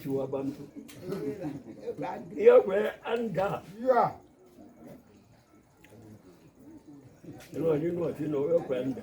to Abantu. Here we're under. Yeah. You know, your friend.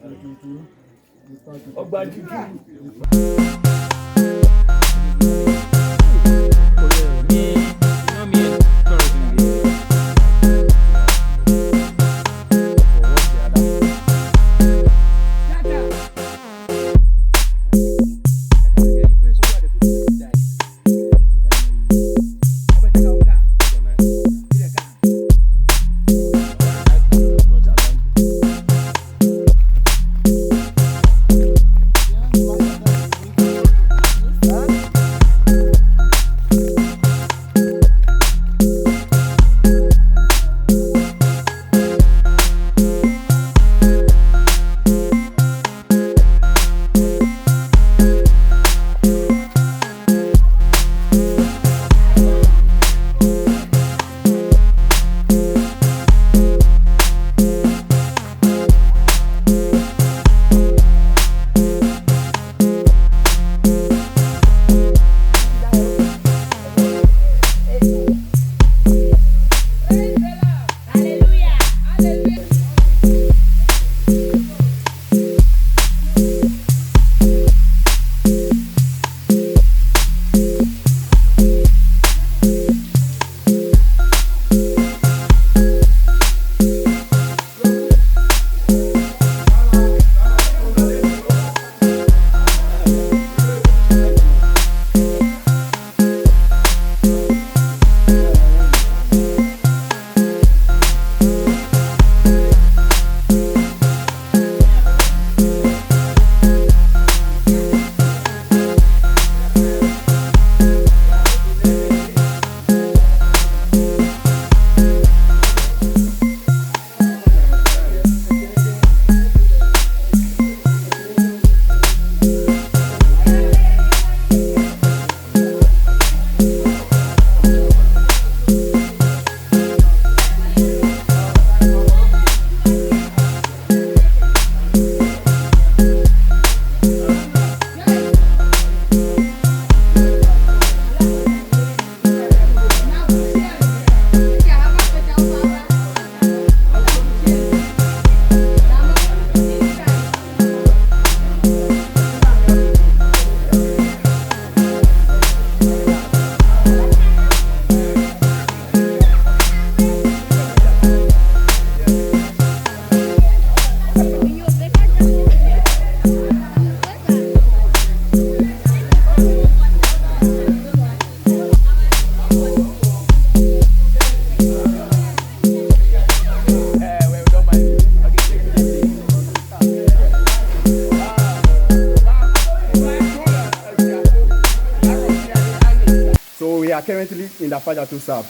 Currently in the Faja to serve.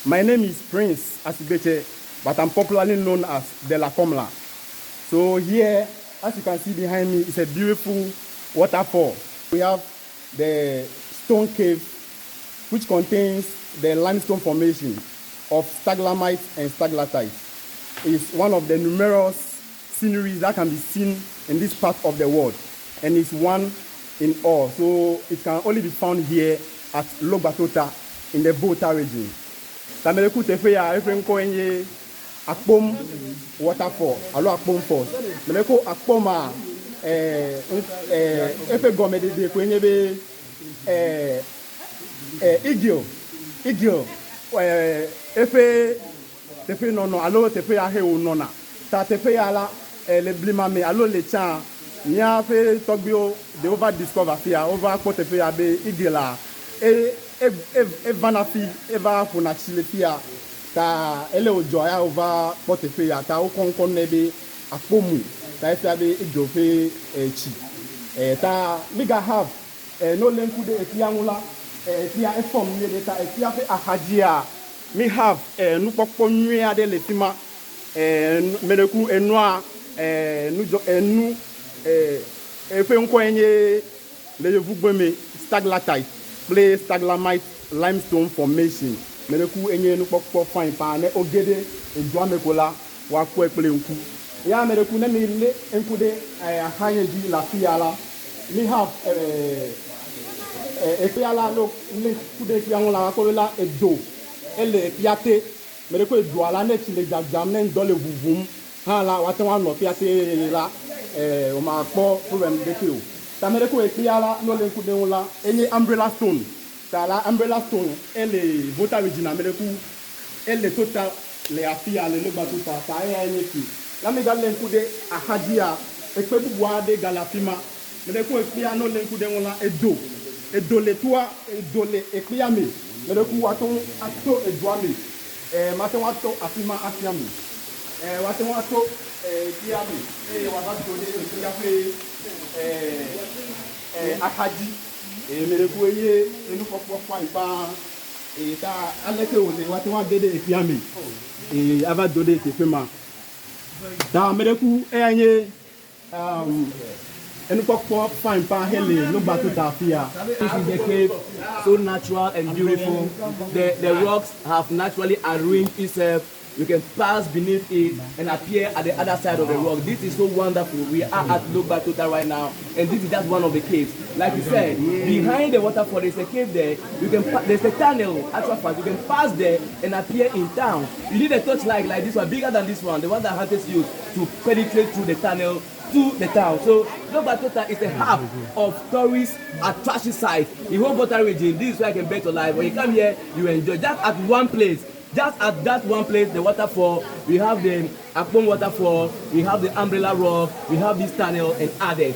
My name is Prince Asibeche, but I'm popularly known as the Lacomla. So here, as you can see behind me, is a beautiful waterfall. We have the stone cave, which contains the limestone formation of stalagmites and stalactites. It's one of the numerous sceneries that can be seen in this part of the world, and it's one in all. So it can only be found here at Logba Tota in the Tota region. Tamereku tefe ya efren ko enye Akpom waterfall, alo Akpom falls. Meleko Akpom a efe gomede de ko enye be eagle efe tefe nono alo tefe ya he nona. Ta tefe ya la le blima me alo le chan nya fe togbio de over discover fia over ko tefe ya be eagle la vanafi eva funa chile fia ta ele ojoya over portefe ya ta o konkon nebe Akpomu ta efia be ejofe chi ta biga have no lenku de efia nula efia efom ye de ta efia fe ahajia mi have nu popo nwia de letima mereku enua nu enu efe nko enye le vugbeme stalactite play stalagmite limestone formation mereku enye nu pokpo fine pa ne ogede ejo mekola wa ko epele nku ya mereku ne mi le enku de ahanye ji la fiala mi have ekpia la no le kude ekpia la ko la edo ele piate me ko edo ala ne ti le jajam ne ndo le vuvum ha la wa te wa no piate la o ma po problem de ki o ta me ko ekpia la no le kude la enye umbrella stone ta la umbrella stone ele vota regina me ku ele total le afia le Logba Tota ta enye ki la me gale kude ahadia ekpe buwa de galafima me ko ekpia no le kude la edo le toa edo le ekpia me me ku waton ato edwami maten wato afima afiami waten wato ekpia me wa ba do de ekpia pe akadi me ku eye enu popo fa ipa ta aleke o le waten wa de ekpia me ava do de tefema da me ku enye and fine Logba Tota here. This is the cave, so natural and beautiful. The rocks have naturally arranged itself. You can pass beneath it and appear at the other side of the rock. This is so wonderful. We are at Logba Tota right now, and this is just one of the caves. Like you said, behind the waterfall there's a cave there. You can there's a tunnel. Actual fact, you can pass there and appear in town. You need a torchlight like this one, bigger than this one, the one that hunters use to penetrate through the tunnel to the town. So Logba Tota is a hub of tourist attraction site. The whole water region. This is where I can bet your life. When you come here, you enjoy. Just at one place. Just at that one place, the waterfall, we have the Akpom waterfall, we have the umbrella rock, we have this tunnel and others.